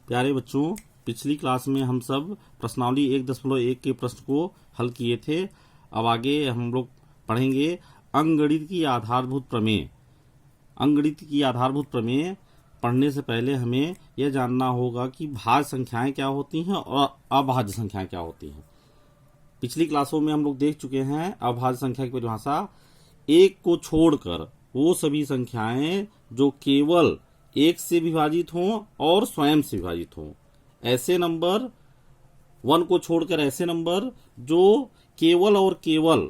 प्यारे बच्चों, पिछली क्लास में हम सब प्रश्नावली 1.1 के प्रश्न को हल किए थे। अब आगे हम लोग पढ़ेंगे अंकगणित की आधारभूत प्रमेय। अंकगणित की आधारभूत प्रमेय पढ़ने से पहले हमें यह जानना होगा कि भाज्य संख्याएं क्या होती हैं और अभाज्य संख्याएं क्या होती हैं। पिछली क्लासों में हम लोग देख चुके हैं अभाज्य संख्या की परिभाषा, एक को छोड़कर वो सभी संख्याएं जो केवल एक से विभाजित हों और स्वयं से विभाजित हों। ऐसे नंबर, 1 को छोड़कर ऐसे नंबर जो केवल और केवल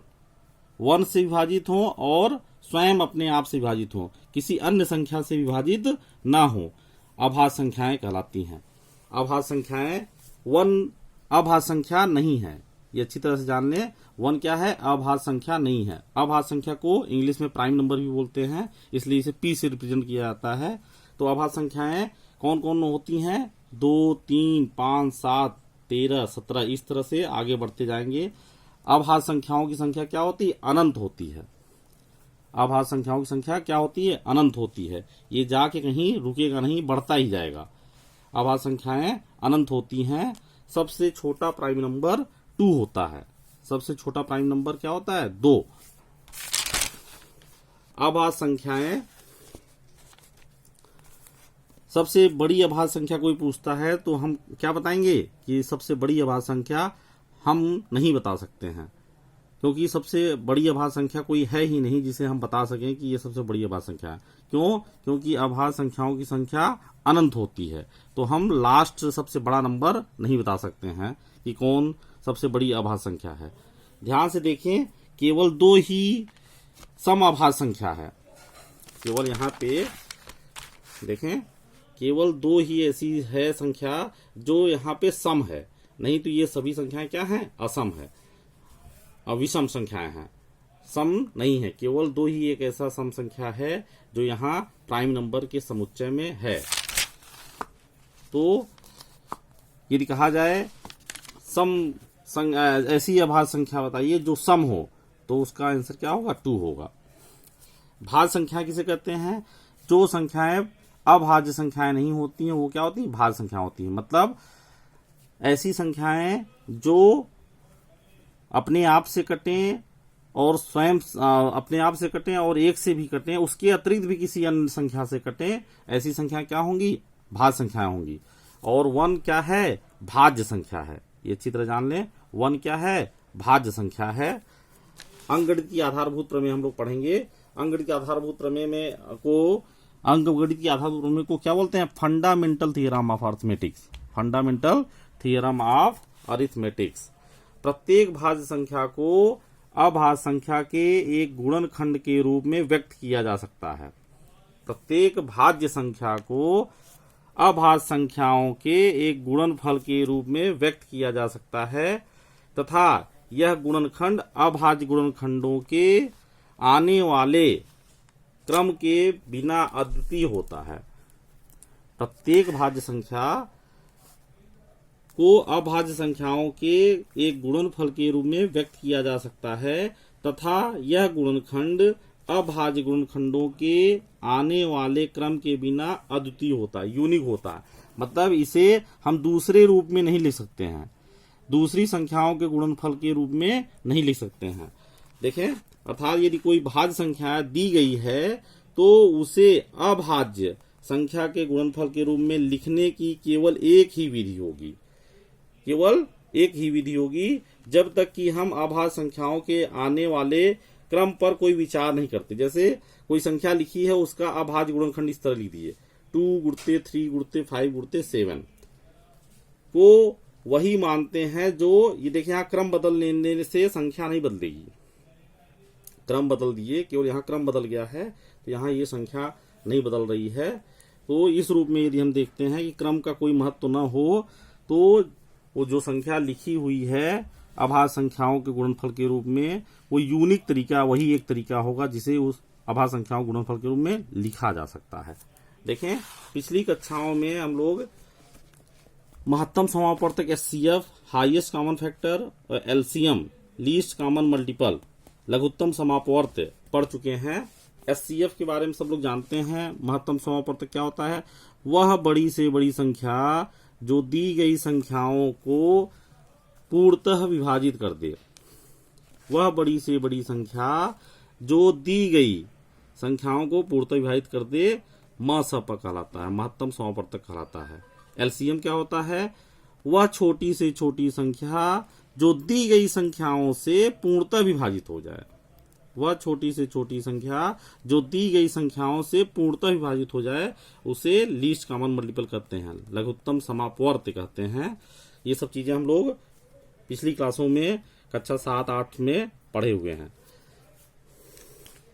1 से विभाजित हों और स्वयं अपने आप से विभाजित हों, किसी अन्य संख्या से विभाजित ना हो, अभाज्य संख्याएं कहलाती हैं। अभाज्य संख्याएं 1 अभाज्य संख्या नहीं है, ये अच्छी तरह से जान लें। 1 क्या है? अभाज्य संख्या नहीं है। अभाज्य संख्या को इंग्लिश में प्राइम नंबर भी बोलते हैं, इसलिए इसे P से रिप्रेजेंट किया जाता है। तो अभाज्य संख्याएं कौन कौन होती हैं? 2, 3, 5, 7, 13, 17, इस तरह से आगे बढ़ते जाएंगे। अभाज्य संख्याओं की संख्या क्या होती है? अनंत होती है। अभाज्य संख्याओं की संख्या क्या होती है? अनंत होती है। ये जाके कहीं रुकेगा नहीं, बढ़ता ही जाएगा। अभाज्य संख्याएं अनंत होती हैं। सबसे छोटा प्राइम नंबर 2 होता है। सबसे छोटा प्राइम नंबर क्या होता है? 2। अभाज्य संख्याएं, सबसे बड़ी अभाज्य संख्या कोई पूछता है तो हम क्या बताएंगे कि सबसे बड़ी अभाज्य संख्या हम नहीं बता सकते हैं, क्योंकि सबसे बड़ी अभाज्य संख्या कोई है ही नहीं जिसे हम बता सकें कि ये सबसे बड़ी अभाज्य संख्या है। क्यों? क्योंकि अभाज्य संख्याओं की संख्या अनंत होती है, तो हम लास्ट सबसे बड़ा नंबर नहीं बता सकते हैं कि कौन सबसे बड़ी अभाज्य संख्या है। ध्यान से देखें, केवल 2 ही सम अभाज्य संख्या है। केवल यहाँ पे देखें, केवल 2 ही ऐसी है संख्या जो यहाँ पे सम है, नहीं तो ये सभी संख्याएं क्या हैं? असम है, अविषम संख्याएं हैं, सम नहीं है। केवल 2 ही एक ऐसा सम संख्या है जो यहाँ प्राइम नंबर के समुच्चय में है। तो यदि कहा जाए ऐसी अभाज्य संख्या बताइए जो सम हो, तो उसका आंसर क्या होगा? 2 होगा। भाज्य संख्या किसे कहते हैं? जो संख्याएं अभाज्य संख्याएं नहीं होती हैं वो क्या होती हैं? भाज्य संख्या होती है। मतलब ऐसी संख्याएं जो अपने आप से कटें और स्वयं अपने आप से कटें और एक से भी कटें, उसके अतिरिक्त भी किसी अन्य संख्या से कटें, ऐसी संख्या क्या होंगी? भाज्य संख्याएं होंगी। और 1 क्या है? भाज्य संख्या है। ये अच्छी तरह जान लें, 1 क्या है? भाज्य संख्या है। अंकगणित की आधारभूत प्रमेय हम लोग पढ़ेंगे। अंकगणित की आधारभूत प्रमेय अंकगणित की आधारभूत प्रमेय को क्या बोलते हैं? Fundamental theorem of arithmetics. Fundamental theorem of arithmetics. प्रत्येक भाज्य संख्या को अभाज्य संख्या के एक गुणनखंड के रूप में व्यक्त किया जा सकता है। प्रत्येक भाज्य संख्या को अभाज्य संख्याओं के एक गुणनफल के रूप में व्यक्त किया जा सकता है तथा यह गुणनखंड अभाज्य गुणनखंडों के आने वाले क्रम के बिना अद्वितीय होता है। प्रत्येक भाज्य संख्या को अभाज्य संख्याओं के एक गुणनफल के रूप में व्यक्त किया जा सकता है तथा यह गुणनखंड अभाज्य गुणनखंडों के आने वाले क्रम के बिना अद्वितीय होता है, यूनिक होता है। मतलब इसे हम दूसरे रूप में नहीं लिख सकते हैं, दूसरी संख्याओं के गुणनफल के रूप में नहीं लिख सकते हैं। देखें, अर्थात यदि कोई भाज्य संख्या दी गई है तो उसे अभाज्य संख्या के गुणनफल के रूप में लिखने की केवल एक ही विधि होगी। केवल एक ही विधि होगी जब तक कि हम अभाज्य संख्याओं के आने वाले क्रम पर कोई विचार नहीं करते। जैसे कोई संख्या लिखी है, उसका अभाज्य गुणनखंड इस तरह लिख दिए, 2 गुणित 3 गुणित 5 गुणित 7 को वही मानते हैं जो ये देखिए, यहाँ क्रम बदल लेने से संख्या नहीं बदलेगी। क्रम बदल दिए, केवल यहाँ क्रम बदल गया है, तो यहाँ ये संख्या नहीं बदल रही है। तो इस रूप में यदि हम देखते हैं कि क्रम का कोई महत्व न हो, तो वो जो संख्या लिखी हुई है अभाज्य संख्याओं के गुणनफल के रूप में, वो यूनिक तरीका, वही एक तरीका होगा जिसे उस अभाज्य संख्याओं के गुणनफल के रूप में लिखा जा सकता है। देखें, पिछली कक्षाओं में हम लोग महत्तम समापवर्तक HCF, highest common factor, LCM, least common multiple, लघुत्तम समापवर्त पढ़ चुके हैं। HCF के बारे में सब लोग जानते हैं। महत्तम समापवर्तक क्या होता है? वह बड़ी से बड़ी संख्या जो दी गई संख्याओं को पूर्णतः विभाजित कर दे। वह बड़ी से बड़ी संख्या जो दी गई संख्याओं को पूर्णतः विभाजित कर दे मसप कहलाता है, महत्तम समावर्तक कहलाता है। एलसीएम क्या होता है? वह छोटी से छोटी संख्या जो दी गई संख्याओं से पूर्णतः विभाजित हो जाए। वह छोटी से छोटी संख्या जो दी गई संख्याओं से पूर्णतः विभाजित हो जाए उसे लीस्ट कॉमन मल्टीपल कहते हैं, लघुत्तम समापवर्त कहते हैं। ये सब चीजें हम लोग पिछली क्लासों में कक्षा 7-8 में पढ़े हुए हैं।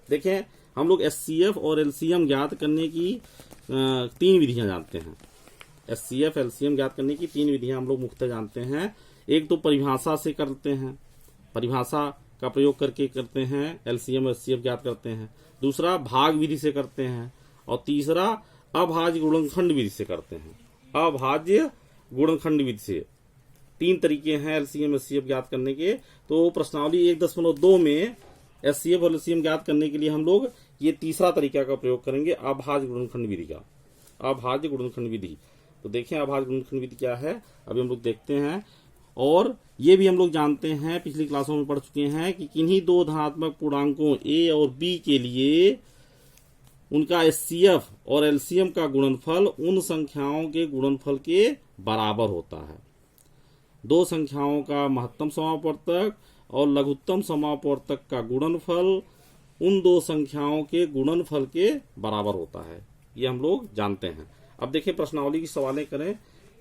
देखें, हम लोग एचसीएफ और एलसीएम ज्ञात करने की 3 विधियां जानते हैं। एचसीएफ एलसीएम ज्ञात करने की 3 विधियां हम लोग मुख्यतः जानते हैं। एक तो परिभाषा से करते हैं, परिभाषा का प्रयोग करके करते हैं, एलसीएम एचसीएफ ज्ञात करते हैं। दूसरा भाग विधि से करते हैं और तीसरा अभाज्य गुणनखंड विधि से करते हैं। अभाज्य गुणनखंड विधि से 3 तरीके हैं एलसीएम एचसीएफ ज्ञात करने के। तो प्रश्नावली 1.2 में एचसीएफ और एलसीएम ज्ञात करने के लिए हम लोग ये तीसरा तरीका का प्रयोग करेंगे, अभाज्य गुणनखंड विधि का। अभाज्य गुणनखंड विधि, तो देखें अभाज्य गुणनखंड विधि क्या है, अभी हम लोग देखते हैं। और ये भी हम लोग जानते हैं, पिछली क्लासों में पढ़ चुके हैं कि किन्हीं 2 धनात्मक पूर्णांकों ए और बी के लिए उनका एचसीएफ और एलसीएम का गुणनफल उन संख्याओं के गुणनफल के बराबर होता है। 2 संख्याओं का महत्तम समापवर्तक और लघुत्तम समापवर्तक का गुणनफल उन 2 संख्याओं के गुणनफल के बराबर होता है, ये हम लोग जानते हैं। अब देखिए प्रश्नावली की सवालें करें।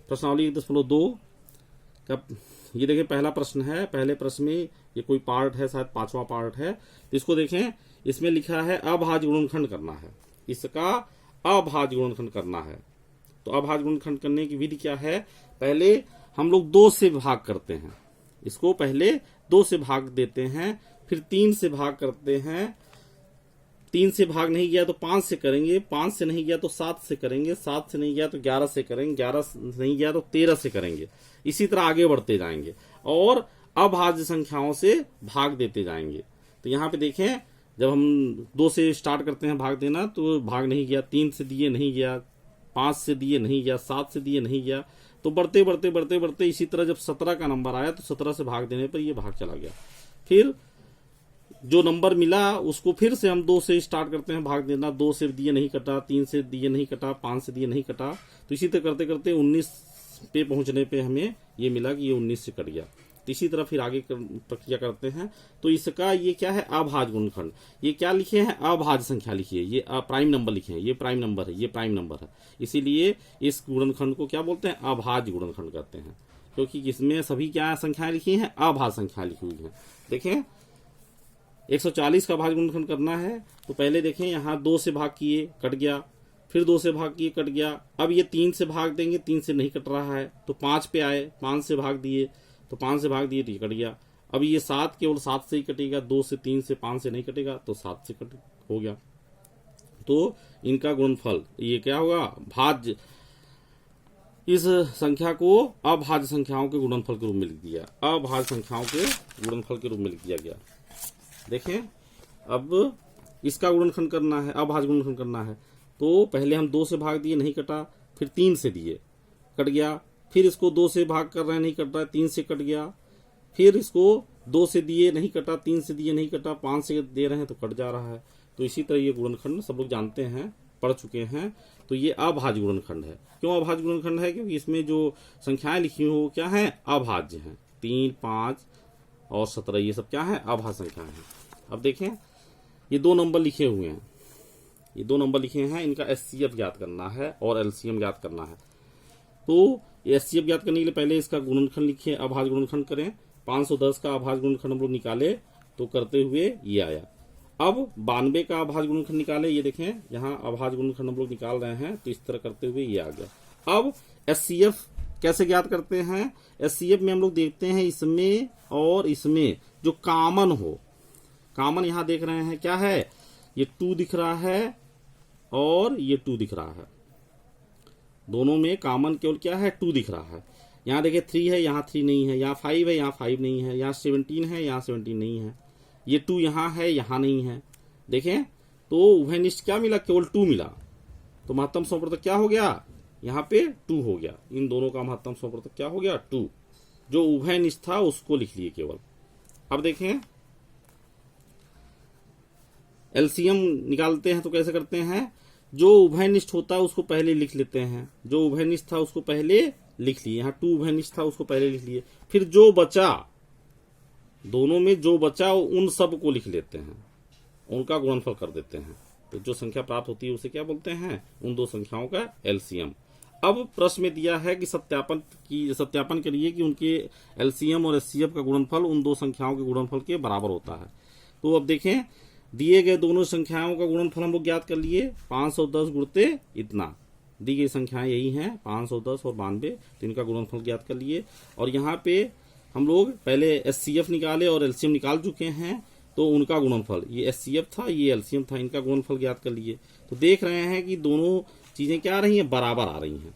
प्रश्नावली 1.2 का ये देखिए पहला प्रश्न है। पहले प्रश्न में ये कोई पार्ट है, शायद 5वां पार्ट है। तो इसको देखें, इसमें लिखा है अभाज्य गुणनखंड करना है, इसका अभाज्य गुणनखंड करना है। तो अभाज्य गुणनखंड करने की विधि क्या है? पहले हम लोग 2 से भाग करते हैं, इसको पहले 2 से भाग देते हैं, फिर 3 से भाग करते हैं। 3 से भाग नहीं गया तो 5 से करेंगे, 5 से नहीं गया तो 7 से करेंगे, 7 से नहीं गया तो 11 से करेंगे, 11 से नहीं गया तो 13 से करेंगे। इसी तरह आगे बढ़ते जाएंगे और अभाज्य संख्याओं से भाग देते जाएंगे। तो यहाँ पे देखें, जब हम 2 से स्टार्ट करते हैं भाग देना तो भाग नहीं गया, 3 से दिए नहीं गया, 5 से दिए नहीं गया, 7 से दिए नहीं गया। तो बढ़ते बढ़ते बढ़ते बढ़ते इसी तरह जब 17 का नंबर आया तो 17 से भाग देने पर ये भाग चला गया। फिर जो नंबर मिला उसको फिर से हम 2 से स्टार्ट करते हैं भाग देना। 2 से दिए नहीं कटा, 3 से दिए नहीं कटा, 5 से दिए नहीं कटा। तो इसी तरह करते करते 19 पे पहुंचने पे हमें ये मिला कि ये 19 से कट गया। तो इसी तरह फिर आगे प्रक्रिया करते हैं। तो इसका ये क्या है? अभाज्य गुणनखंड। ये क्या लिखे हैं? अभाज्य संख्या लिखिए, ये प्राइम नंबर लिखे हैं, ये प्राइम नंबर है, ये प्राइम नंबर है। इसीलिए इस गुणनखंड को क्या बोलते हैं? अभाज्य गुणनखंड कहते हैं, क्योंकि इसमें सभी क्या संख्याएं लिखी हैं? अभाज्य संख्या लिखी हुई है। देखें 140 का भाज्य गुणनखंड करना है तो पहले देखें यहाँ 2 से भाग किए, कट गया, फिर 2 से भाग किए, कट गया। अब ये 3 से भाग देंगे, 3 से नहीं कट रहा है तो 5 पे आए, 5 से भाग दिए तो 5 से भाग दिए तो ये कट गया। अब ये 7 केवल 7 से ही कटेगा, 2 से 3 से 5 से नहीं कटेगा तो 7 से कट हो गया। तो इनका गुणनफल ये क्या होगा? भाज्य। इस संख्या को अभाज्य संख्याओं के गुणनफल के रूप में लिख दिया, अभाज्य संख्याओं के गुणनफल के रूप में लिख दिया गया। देखें, अब इसका गुणनखंड करना है, अभाज्य गुणनखंड करना है। तो पहले हम 2 से भाग दिए, नहीं कटा, फिर 3 से दिए, कट गया। फिर इसको 2 से भाग कर रहे हैं, नहीं कट रहा है, 3 से कट गया। फिर इसको 2 से दिए, नहीं कटा, 3 से दिए, नहीं कटा, 5 से दे रहे हैं तो कट जा रहा है। तो इसी तरह ये गुणनखंड सब लोग जानते हैं, पढ़ चुके हैं। तो ये अभाज्य गुणनखंड है। क्यों अभाज्य गुणनखंड है? क्योंकि इसमें जो संख्याएं लिखी हो क्या है? अभाज्य हैं। 3, 5 और 17 ये सब क्या है? अभाज्य संख्या है। अब देखें, ये 2 नंबर लिखे हुए हैं, ये 2 नंबर लिखे हैं, इनका एचसीएफ ज्ञात करना है और एलसीएम ज्ञात करना है। तो एचसीएफ ज्ञात करने के लिए पहले इसका गुणनखंड लिखिए, अभाज्य गुणनखंड करें। 510 का अभाज्य गुणनखंड हम लोग निकाले तो करते हुए ये आया। अब 92 का अभाज्य गुणनखंड निकाले, ये देखें यहाँ अभाज्य गुणनखंड हम लोग निकाल रहे हैं तो इस तरह करते हुए ये आ गया। अब एचसीएफ कैसे ज्ञात करते हैं? एचसीएफ में हम लोग देखते हैं इसमें और इसमें जो कॉमन हो, कॉमन यहां देख रहे हैं क्या है? ये 2 दिख रहा है और ये 2 दिख रहा है। दोनों में कॉमन केवल क्या है? 2 दिख रहा है। यहाँ देखिए 3 है, यहाँ 3 नहीं है, यहाँ 5 है, यहाँ 5 नहीं है, यहाँ 17 है, यहाँ 17 नहीं है, ये 2 यहाँ है, यहाँ नहीं है। देखें तो उभयनिष्ठ क्या मिला? केवल 2 मिला। तो महत्तम समापवर्तक क्या हो गया? यहाँ पे 2 हो गया। इन दोनों का महत्तम समवर्तक क्या हो गया? 2। जो उभयनिष्ठ था उसको लिख लिए केवल। अब देखें एलसीएम निकालते हैं तो कैसे करते हैं? जो उभयनिष्ठ होता है उसको पहले लिख लेते हैं। जो उभयनिष्ठ था उसको पहले लिख लिए, यहाँ 2 उभयनिष्ठ था उसको पहले लिख लिए। फिर जो बचा, दोनों में जो बचा उन सब को लिख लेते हैं, उनका गुणनफल कर देते हैं। तो जो संख्या प्राप्त होती है उसे क्या बोलते हैं? उन दो संख्याओं का एलसीएम। अब प्रश्न में दिया है कि सत्यापन करिए कि उनके एलसीएम और एचसीएफ का गुणनफल उन दो संख्याओं के गुणनफल के बराबर होता है। तो अब देखें, दिए गए दोनों संख्याओं का गुणनफल हम लोग ज्ञात कर लिए, 510 गुणते इतना। दी गई संख्याएं यही हैं 510 और 92, तो इनका गुणनफल ज्ञात कर लिए। और यहाँ पे हम लोग पहले एचसीएफ निकाले और एलसीएम निकाल चुके हैं, तो उनका गुणनफल, ये एचसीएफ था ये एलसीएम था, इनका गुणनफल ज्ञात कर लिए। तो देख रहे हैं कि दोनों चीजें क्या आ रही हैं? बराबर आ रही हैं।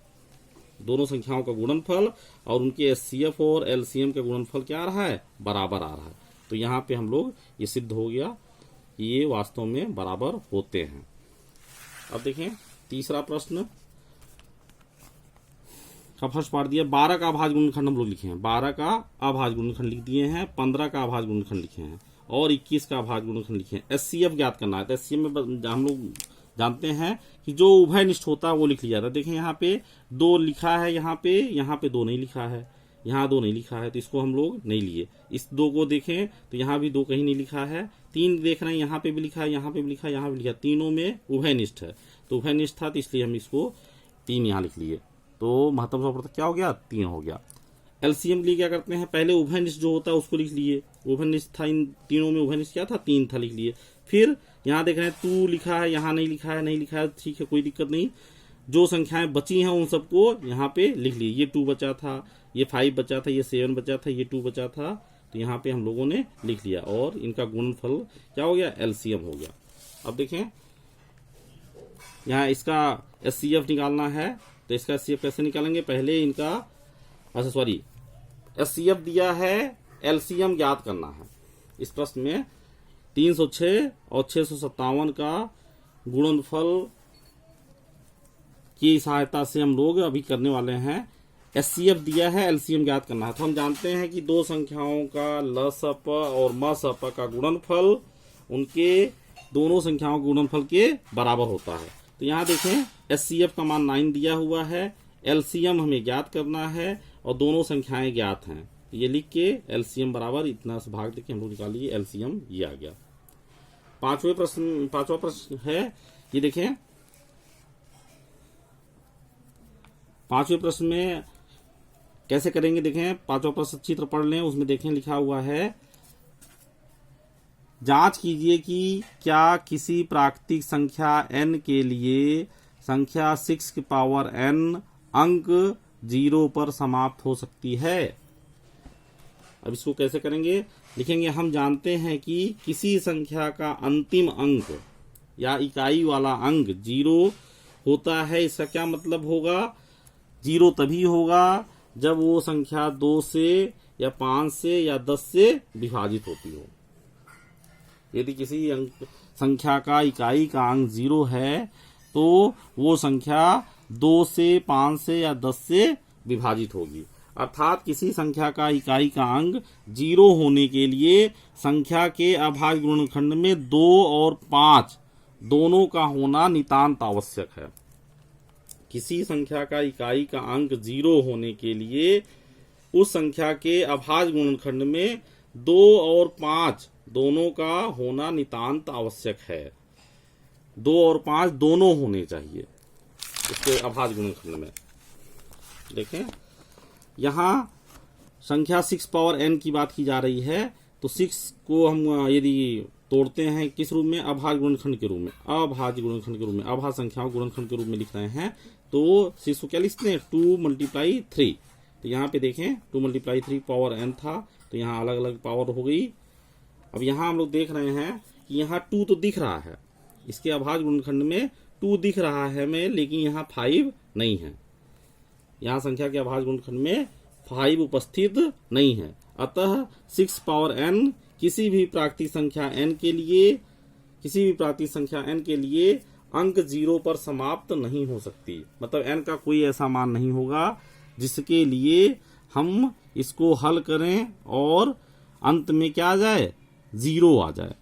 दोनों संख्याओं का गुणनफल और उनके एचसीएफ और एलसीएम का गुणनफल क्या आ रहा है? बराबर आ रहा है। तो यहाँ पे हम लोग ये सिद्ध हो गया कि ये वास्तव में बराबर होते हैं। अब देखें तीसरा प्रश्न का फर्स्ट पार्ट दिया, 12 का अभाज्य गुणनखंड हम लोग लिखे हैं। 12 का अभाज्य गुणनखंड लिख दिए हैं, 15 का अभाज्य गुणनखंड लिखे हैं और 21 का अभाज्य गुणनखंड लिखे हैं। एचसीएफ ज्ञात करना है। तो एचसीएफ में हम लोग जानते हैं कि जो उभयनिष्ठ होता है वो लिख लिया जाता है। देखें यहाँ पे 2 लिखा है, यहाँ पे 2 नहीं लिखा है, यहाँ 2 नहीं लिखा है, तो इसको हम लोग नहीं लिए। इस 2 को देखें तो यहाँ भी 2 कहीं नहीं लिखा है। 3 देख रहे हैं, यहाँ पे भी लिखा है, यहाँ पे भी लिखा है, यहाँ भी लिखा है, तीनों में उभयनिष्ठ है। तो उभयनिष्ठ था तो इसलिए हम इसको 3 यहाँ लिख लिए। तो महत्तम समवर्तक क्या हो गया? 3 हो गया। एलसीएम के लिए क्या करते हैं? पहले उभयनिष्ठ जो होता है उसको लिख लिए। उभयनिष्ठ था, इन तीनों में उभयनिष्ठ क्या था? 3 था, लिख लिए। फिर यहाँ देख रहे हैं 2 लिखा है, यहाँ नहीं लिखा है, ठीक है, कोई दिक्कत नहीं। जो संख्याएं बची हैं उन सबको यहाँ पे लिख लिए। ये 2 बचा था, ये 5 बचा था, ये 7 बचा था, ये 2 बचा था, तो यहाँ पे हम लोगों ने लिख लिया और इनका गुणनफल क्या हो गया? एलसीएम हो गया। अब देखें यहाँ इसका एचसीएफ निकालना है, तो इसका एचसीएफ कैसे निकालेंगे? पहले इनका एचसीएफ दिया है, एलसीएम ज्ञात करना है। इस प्रश्न में 306 और 657 का गुणनफल की सहायता से हम लोग अभी करने वाले हैं। एचसीएफ दिया है, एलसीएम ज्ञात करना है। तो हम जानते हैं कि दो संख्याओं का लसप और मसप का गुणनफल उनके दोनों संख्याओं के गुणनफल के बराबर होता है। तो यहाँ देखें एचसीएफ का मान 9 दिया हुआ है, एलसीएम हमें ज्ञात करना है और दोनों संख्याएं ज्ञात हैं। ये लिख के एलसीएम बराबर इतना से भाग देके हम लोग निकाल लिए, एलसीएम ये आ गया। पांचवा प्रश्न है, ये देखें पांचवें प्रश्न में कैसे करेंगे? देखें पांचवा प्रश्न चित्र पढ़ लें, उसमें देखें लिखा हुआ है, जांच कीजिए कि क्या किसी प्राकृतिक संख्या n के लिए संख्या 6 की पावर n अंक 0 पर समाप्त हो सकती है। अब इसको कैसे करेंगे? लिखेंगे, हम जानते हैं कि किसी संख्या का अंतिम अंक या इकाई वाला अंक 0 होता है। इसका क्या मतलब होगा? 0 तभी होगा जब वो संख्या 2 से या 5 से या 10 से विभाजित होती हो। यदि किसी संख्या का इकाई का अंक 0 है तो वो संख्या 2 से 5 से या 10 से विभाजित होगी। अर्थात किसी संख्या का इकाई का अंक 0 होने के लिए संख्या के अभाज्य गुणनखंड में 2 और 5 दोनों का होना नितांत आवश्यक है। किसी संख्या का इकाई का अंक 0 होने के लिए उस संख्या के अभाज्य गुणनखंड में 2 और 5 दोनों का होना नितांत आवश्यक है। 2 और 5 दोनों होने चाहिए इसके अभाज्य गुणनखंड में। देखें यहाँ संख्या 6 पावर n की बात की जा रही है, तो 6 को हम यदि तोड़ते हैं किस रूप में? अभाज्य गुणनखंड के रूप में, अभाज्य गुणनखंड के रूप में, अभाज्य संख्याओं गुणनखंड के रूप में लिख रहे हैं। तो 6 को क्या लिखते हैं? 2 × 3। तो यहाँ पे देखें 2 × 3 पावर n था, तो यहाँ अलग अलग पावर हो गई। अब यहाँ हम लोग देख रहे हैं कि यहाँ 2 तो दिख रहा है, इसके अभाज्य गुणनखंड में 2 दिख रहा है हमें, लेकिन यहाँ 5 नहीं है। यहाँ संख्या के अभाज्य गुणनखंड में 5 उपस्थित नहीं है। अतः 6 पावर n किसी भी प्राकृतिक संख्या n के लिए अंक 0 पर समाप्त नहीं हो सकती। मतलब n का कोई ऐसा मान नहीं होगा जिसके लिए हम इसको हल करें और अंत में क्या आ जाए, 0 आ जाए।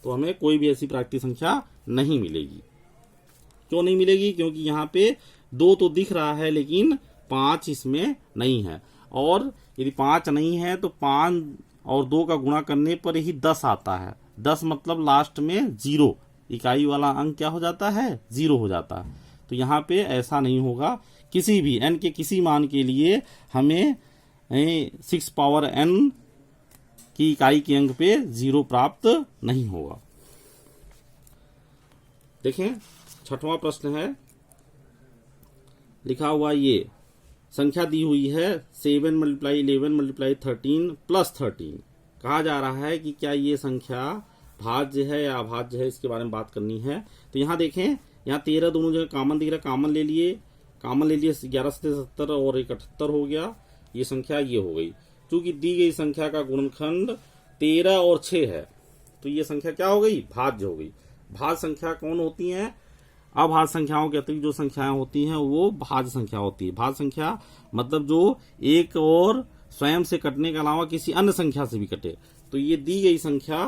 तो हमें कोई भी ऐसी प्राकृतिक संख्या नहीं मिलेगी। क्यों नहीं मिलेगी? क्योंकि यहाँ पे 2 तो दिख रहा है लेकिन 5 इसमें नहीं है। और यदि 5 नहीं है तो 5 और 2 का गुणा करने पर ही 10 आता है। 10 मतलब लास्ट में 0, इकाई वाला अंक क्या हो जाता है, 0 हो जाता है। तो यहाँ पे ऐसा नहीं होगा। किसी भी n के किसी मान के लिए हमें 6 पावर n की इकाई के अंक पे 0 प्राप्त नहीं होगा। देखें, 6वां प्रश्न है, लिखा हुआ ये संख्या दी हुई है 7 × 11 × 13 + 13। कहा जा रहा है कि क्या ये संख्या भाज्य है या अभाज्य है, इसके बारे में बात करनी है। तो यहाँ देखें, यहाँ 13 दोनों जगह कॉमन दिख रहा है, कॉमन ले लिए 11 से 70 और 78 हो गया। ये संख्या ये हो गई। चूंकि दी गई संख्या का गुणनखंड 13 और 6 है तो ये संख्या क्या हो गई, भाज्य हो गई। भाज्य संख्या कौन होती है? अभाज्य संख्याओं के अतिरिक्त जो संख्याएं होती हैं वो भाज्य संख्या होती है। भाज्य संख्या मतलब जो एक और स्वयं से कटने के अलावा किसी अन्य संख्या से भी कटे। तो ये दी गई संख्या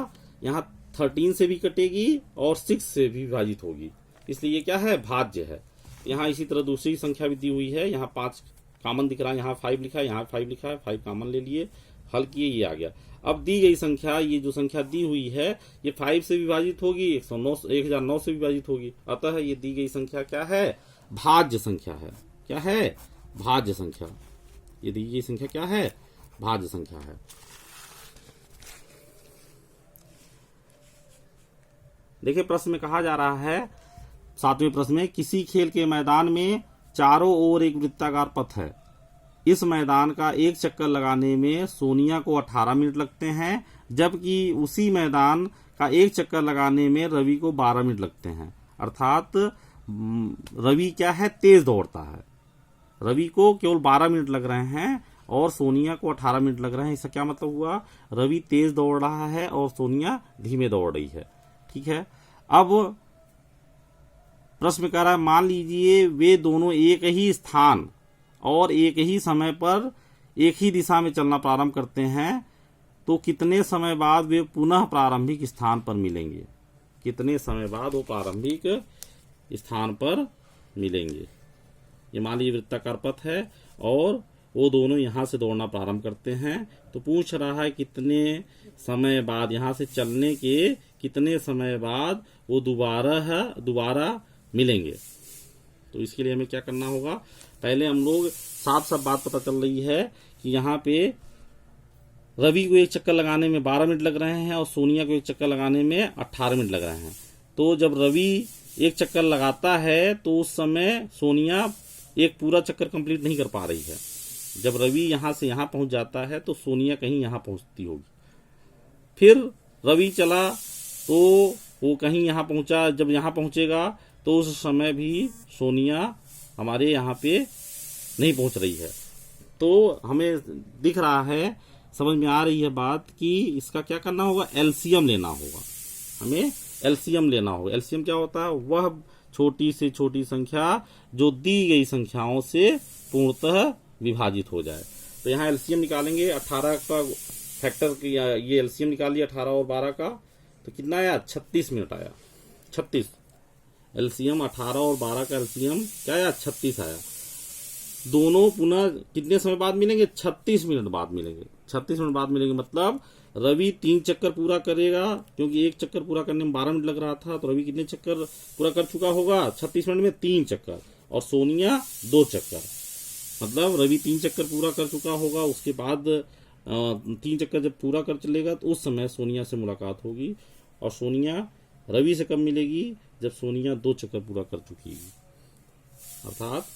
यहाँ 13 से भी कटेगी और 6 से भी विभाजित होगी, इसलिए ये क्या है, भाज्य है। यहाँ इसी तरह दूसरी संख्या भी दी हुई है। यहाँ 5 कॉमन दिख रहा है, यहाँ 5 लिखा है, यहाँ 5 लिखा है, 5 कॉमन ले लिए, हल किए, ये आ गया। अब दी गई संख्या, ये जो संख्या दी हुई है ये 5 से विभाजित होगी, 1009 से विभाजित होगी। अतः ये दी गई संख्या क्या है, भाज्य संख्या है। क्या है, भाज्य संख्या। ये दी गई संख्या क्या है, भाज्य संख्या है। देखिए, प्रश्न में कहा जा रहा है 7वें प्रश्न में, किसी खेल के मैदान में चारों ओर एक वृत्ताकार पथ है। इस मैदान का एक चक्कर लगाने में सोनिया को 18 मिनट लगते हैं, जबकि उसी मैदान का एक चक्कर लगाने में रवि को 12 मिनट लगते हैं। अर्थात रवि क्या है, तेज दौड़ता है। रवि को केवल 12 मिनट लग रहे हैं और सोनिया को 18 मिनट लग रहे हैं। इसका क्या मतलब हुआ, रवि तेज दौड़ रहा है और सोनिया धीमे दौड़ रही है। ठीक है। अब प्रश्न कह रहा है, मान लीजिए वे दोनों एक ही स्थान और एक ही समय पर एक ही दिशा में चलना प्रारंभ करते हैं, तो कितने समय बाद वे पुनः प्रारंभिक स्थान पर मिलेंगे। कितने समय बाद वो प्रारंभिक स्थान पर मिलेंगे। ये मान लीजिए वृत्ताकार पथ है और वो दोनों यहां से दौड़ना प्रारंभ करते हैं, तो पूछ रहा है कितने समय बाद, यहां से चलने के कितने समय बाद वो दोबारा मिलेंगे। तो इसके लिए हमें क्या करना होगा, पहले हम लोग साफ बात पता चल रही है कि यहाँ पे रवि को एक चक्कर लगाने में 12 मिनट लग रहे हैं और सोनिया को एक चक्कर लगाने में 18 मिनट लग रहे हैं। तो जब रवि एक चक्कर लगाता है तो उस समय सोनिया एक पूरा चक्कर कंप्लीट नहीं कर पा रही है। जब रवि यहाँ से यहाँ पहुंच जाता है तो सोनिया कहीं यहाँ पहुंचती होगी। फिर रवि चला तो वो कहीं यहाँ पहुंचा, जब यहाँ पहुंचेगा तो उस समय भी सोनिया हमारे यहाँ पे नहीं पहुंच रही है। तो हमें दिख रहा है, समझ में आ रही है बात कि इसका क्या करना होगा, एलसीएम लेना होगा। हमें एलसीएम लेना होगा। एलसीएम क्या होता है, वह छोटी से छोटी संख्या जो दी गई संख्याओं से पूर्णतः विभाजित हो जाए। तो यहाँ एलसीएम निकालेंगे, 18 का फैक्टर की ये एलसीएम निकाल लिया 18 और 12 का, तो कितना आया, 36 मिनट आया। 36 एलसीएम 18 और 12 का एलसीएम क्या आया, 36 आया। दोनों पुनः कितने समय बाद मिलेंगे, 36 मिनट बाद मिलेंगे। 36 मिनट बाद मिलेंगे मतलब रवि 3 चक्कर पूरा करेगा, क्योंकि एक चक्कर पूरा करने में 12 मिनट लग रहा था। तो रवि कितने चक्कर पूरा कर चुका होगा 36 मिनट में, 3 चक्कर, और सोनिया 2 चक्कर। मतलब रवि 3 चक्कर पूरा कर चुका होगा, उसके बाद 3 चक्कर जब पूरा कर चलेगा तो उस समय सोनिया से मुलाकात होगी। और सोनिया रवि से कब मिलेगी, जब सोनिया 2 चक्कर पूरा कर चुकी है। अर्थात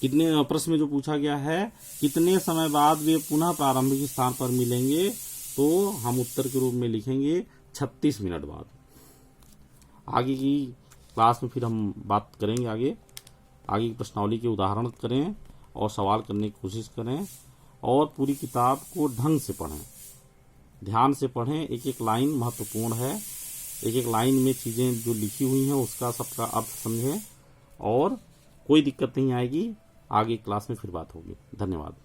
कितने, प्रश्न में जो पूछा गया है कितने समय बाद वे पुनः प्रारंभिक स्थान पर मिलेंगे, तो हम उत्तर के रूप में लिखेंगे 36 मिनट बाद। आगे की क्लास में फिर हम बात करेंगे, आगे की प्रश्नावली के उदाहरण करें और सवाल करने की कोशिश करें, और पूरी किताब को ढंग से पढ़ें, ध्यान से पढ़ें। एक एक लाइन महत्वपूर्ण है, एक एक लाइन में चीज़ें जो लिखी हुई हैं उसका सबका अर्थ समझें और कोई दिक्कत नहीं आएगी। आगे क्लास में फिर बात होगी। धन्यवाद।